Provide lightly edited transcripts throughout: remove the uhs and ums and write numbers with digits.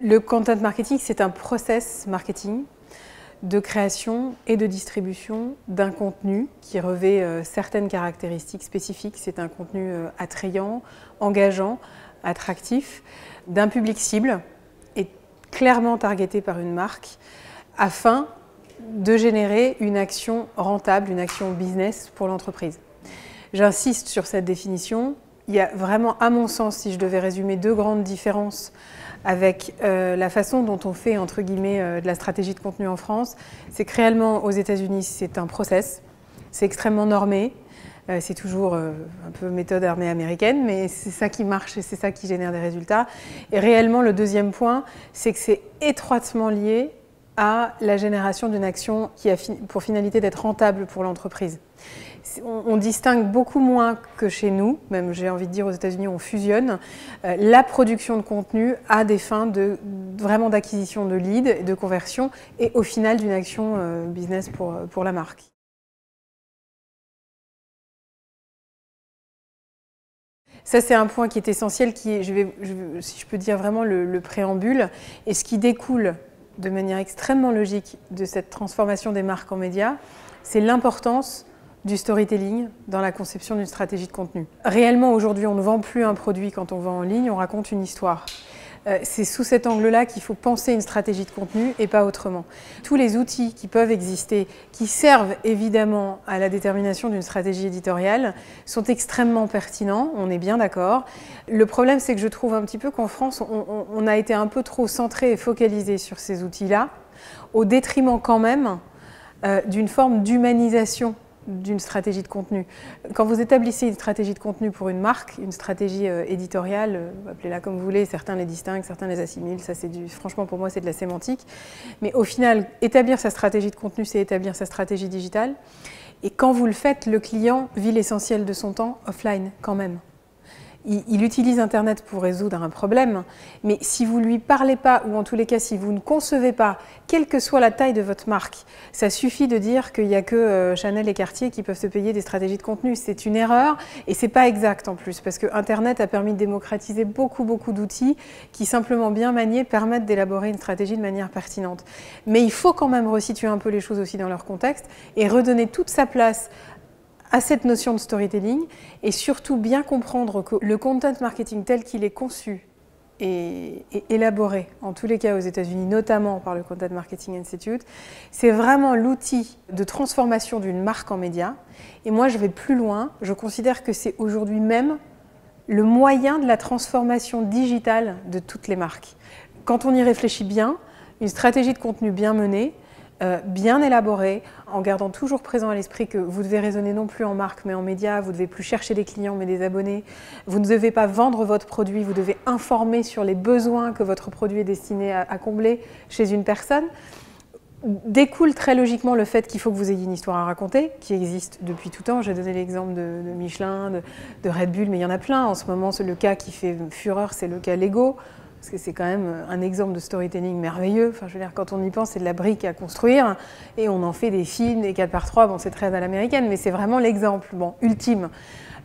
Le content marketing, c'est un process marketing de création et de distribution d'un contenu qui revêt certaines caractéristiques spécifiques. C'est un contenu attrayant, engageant, attractif, d'un public cible et clairement targeté par une marque afin de générer une action rentable, une action business pour l'entreprise. J'insiste sur cette définition. Il y a vraiment, à mon sens, si je devais résumer, deux grandes différences avec la façon dont on fait, entre guillemets, de la stratégie de contenu en France. C'est que réellement, aux États-Unis, c'est un process, c'est extrêmement normé, c'est toujours un peu méthode armée américaine, mais c'est ça qui marche et c'est ça qui génère des résultats. Et réellement, le deuxième point, c'est que c'est étroitement lié à la génération d'une action qui a pour finalité d'être rentable pour l'entreprise. On distingue beaucoup moins que chez nous, même j'ai envie de dire aux États-Unis on fusionne, la production de contenu à des fins vraiment d'acquisition de leads, de conversion et au final d'une action business pour la marque. Ça, c'est un point qui est essentiel, qui est, si je peux dire vraiment le préambule, et ce qui découle de manière extrêmement logique de cette transformation des marques en médias, c'est l'importance du storytelling dans la conception d'une stratégie de contenu. Réellement, aujourd'hui, on ne vend plus un produit quand on vend en ligne, on raconte une histoire. C'est sous cet angle-là qu'il faut penser une stratégie de contenu et pas autrement. Tous les outils qui peuvent exister, qui servent évidemment à la détermination d'une stratégie éditoriale, sont extrêmement pertinents, on est bien d'accord. Le problème, c'est que je trouve un petit peu qu'en France, on a été un peu trop centré et focalisé sur ces outils-là, au détriment quand même d'une forme d'humanisation d'une stratégie de contenu. Quand vous établissez une stratégie de contenu pour une marque, une stratégie éditoriale, appelez-la comme vous voulez, certains les distinguent, certains les assimilent, ça franchement pour moi c'est de la sémantique, mais au final, établir sa stratégie de contenu, c'est établir sa stratégie digitale, et quand vous le faites, le client vit l'essentiel de son temps offline quand même. Il utilise Internet pour résoudre un problème, mais si vous ne lui parlez pas, ou en tous les cas si vous ne concevez pas, quelle que soit la taille de votre marque, ça suffit de dire qu'il n'y a que Chanel et Cartier qui peuvent se payer des stratégies de contenu. C'est une erreur et c'est pas exact en plus, parce que Internet a permis de démocratiser beaucoup d'outils qui, simplement bien maniés, permettent d'élaborer une stratégie de manière pertinente. Mais il faut quand même resituer un peu les choses aussi dans leur contexte et redonner toute sa place à cette notion de storytelling et surtout bien comprendre que le content marketing tel qu'il est conçu et élaboré, en tous les cas aux États-Unis, notamment par le Content Marketing Institute, c'est vraiment l'outil de transformation d'une marque en média. Et moi, je vais plus loin, je considère que c'est aujourd'hui même le moyen de la transformation digitale de toutes les marques. Quand on y réfléchit bien, une stratégie de contenu bien menée, bien élaboré, en gardant toujours présent à l'esprit que vous devez raisonner non plus en marque mais en média, vous ne devez plus chercher des clients mais des abonnés, vous ne devez pas vendre votre produit, vous devez informer sur les besoins que votre produit est destiné à combler chez une personne. Découle très logiquement le fait qu'il faut que vous ayez une histoire à raconter, qui existe depuis tout temps. J'ai donné l'exemple de Michelin, de Red Bull, mais il y en a plein. En ce moment, le cas qui fait fureur, c'est le cas Lego. Parce que c'est quand même un exemple de storytelling merveilleux. Enfin, je veux dire, quand on y pense, c'est de la brique à construire et on en fait des films, des 4x3, bon, c'est très à l'américaine, mais c'est vraiment l'exemple ultime.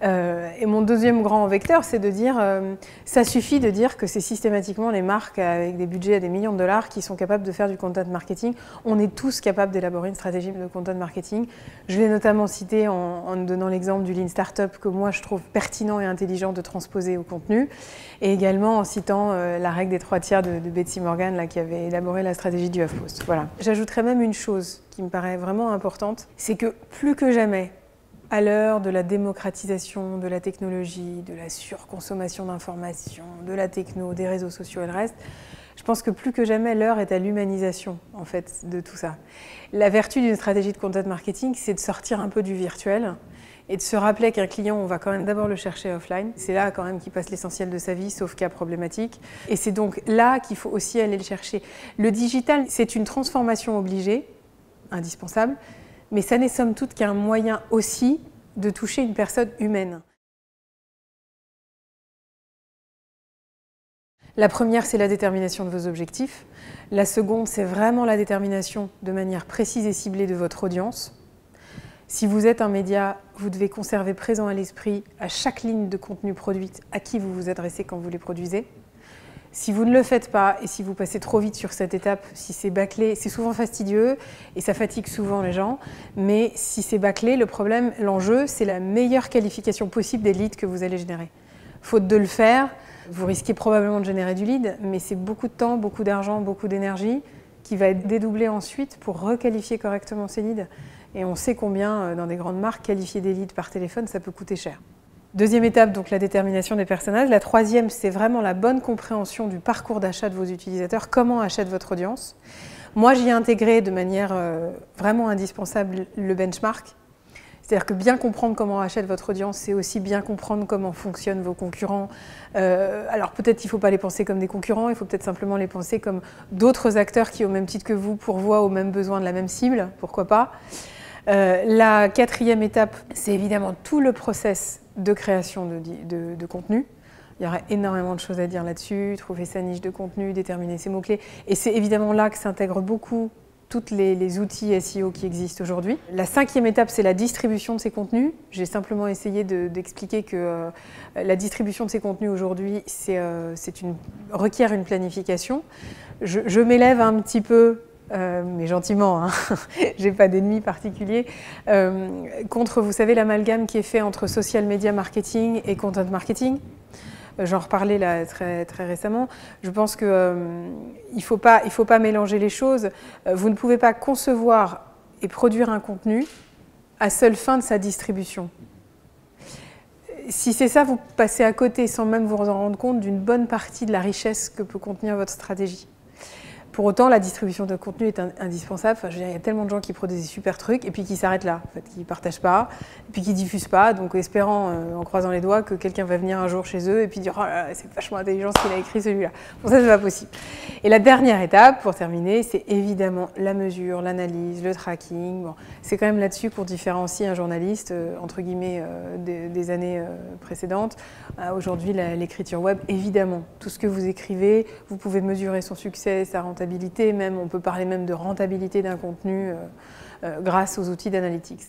Et mon deuxième grand vecteur, c'est de dire, ça suffit de dire que c'est systématiquement les marques avec des budgets à des millions de dollars qui sont capables de faire du content marketing. On est tous capables d'élaborer une stratégie de content marketing. Je l'ai notamment cité en donnant l'exemple du Lean Startup que moi je trouve pertinent et intelligent de transposer au contenu, et également en citant la règle des 3/3 de Betsy Morgan là, qui avait élaboré la stratégie du HuffPost. Voilà. J'ajouterais même une chose qui me paraît vraiment importante, c'est que plus que jamais, à l'heure de la démocratisation de la technologie, de la surconsommation d'informations, de la techno, des réseaux sociaux et le reste, je pense que plus que jamais, l'heure est à l'humanisation en fait, de tout ça. La vertu d'une stratégie de content marketing, c'est de sortir un peu du virtuel et de se rappeler qu'un client, on va quand même d'abord le chercher offline. C'est là quand même qu'il passe l'essentiel de sa vie, sauf cas problématique. Et c'est donc là qu'il faut aussi aller le chercher. Le digital, c'est une transformation obligée, indispensable, mais ça n'est somme toute qu'un moyen aussi de toucher une personne humaine. La première, c'est la détermination de vos objectifs. La seconde, c'est vraiment la détermination de manière précise et ciblée de votre audience. Si vous êtes un média, vous devez conserver présent à l'esprit, à chaque ligne de contenu produite, à qui vous vous adressez quand vous les produisez. Si vous ne le faites pas et si vous passez trop vite sur cette étape, si c'est bâclé, c'est souvent fastidieux et ça fatigue souvent les gens, mais si c'est bâclé, le problème, l'enjeu, c'est la meilleure qualification possible des leads que vous allez générer. Faute de le faire, vous risquez probablement de générer du lead, mais c'est beaucoup de temps, beaucoup d'argent, beaucoup d'énergie qui va être dédoublé ensuite pour requalifier correctement ces leads. Et on sait combien, dans des grandes marques, qualifier des leads par téléphone, ça peut coûter cher. Deuxième étape, donc la détermination des personnages. La troisième, c'est vraiment la bonne compréhension du parcours d'achat de vos utilisateurs, comment achète votre audience. Moi, j'y ai intégré de manière vraiment indispensable le benchmark. C'est-à-dire que bien comprendre comment achète votre audience, c'est aussi bien comprendre comment fonctionnent vos concurrents. Alors peut-être qu'il ne faut pas les penser comme des concurrents, il faut peut-être simplement les penser comme d'autres acteurs qui, au même titre que vous, pourvoient aux mêmes besoins de la même cible, pourquoi pas. La quatrième étape, c'est évidemment tout le process de création de contenu. Il y aurait énormément de choses à dire là-dessus, trouver sa niche de contenu, déterminer ses mots-clés. Et c'est évidemment là que s'intègrent beaucoup tous les outils SEO qui existent aujourd'hui. La cinquième étape, c'est la distribution de ces contenus. J'ai simplement essayé d'expliquer que la distribution de ces contenus aujourd'hui requiert une planification. Je m'élève un petit peu, mais gentiment, hein. J'ai pas d'ennemi particulier, contre, vous savez, l'amalgame qui est fait entre social media marketing et content marketing. J'en reparlais là très récemment. Je pense qu'il ne faut pas mélanger les choses. Vous ne pouvez pas concevoir et produire un contenu à seule fin de sa distribution. Si c'est ça, vous passez à côté sans même vous en rendre compte d'une bonne partie de la richesse que peut contenir votre stratégie. Pour autant, la distribution de contenu est indispensable. Enfin, je veux dire, il y a tellement de gens qui produisent des super trucs et puis qui s'arrêtent là, en fait, qui ne partagent pas, et puis qui ne diffusent pas, donc espérant, en croisant les doigts, que quelqu'un va venir un jour chez eux et puis dire « Oh là là, c'est vachement intelligent ce qu'il a écrit celui-là ». Pour ça, c'est pas possible. Et la dernière étape, pour terminer, c'est évidemment la mesure, l'analyse, le tracking. Bon, c'est quand même là-dessus qu'on différencie un journaliste, entre guillemets, des années précédentes. Aujourd'hui, l'écriture web, évidemment, tout ce que vous écrivez, vous pouvez mesurer son succès, sa rentabilité, même, on peut parler même de rentabilité d'un contenu grâce aux outils d'analytics.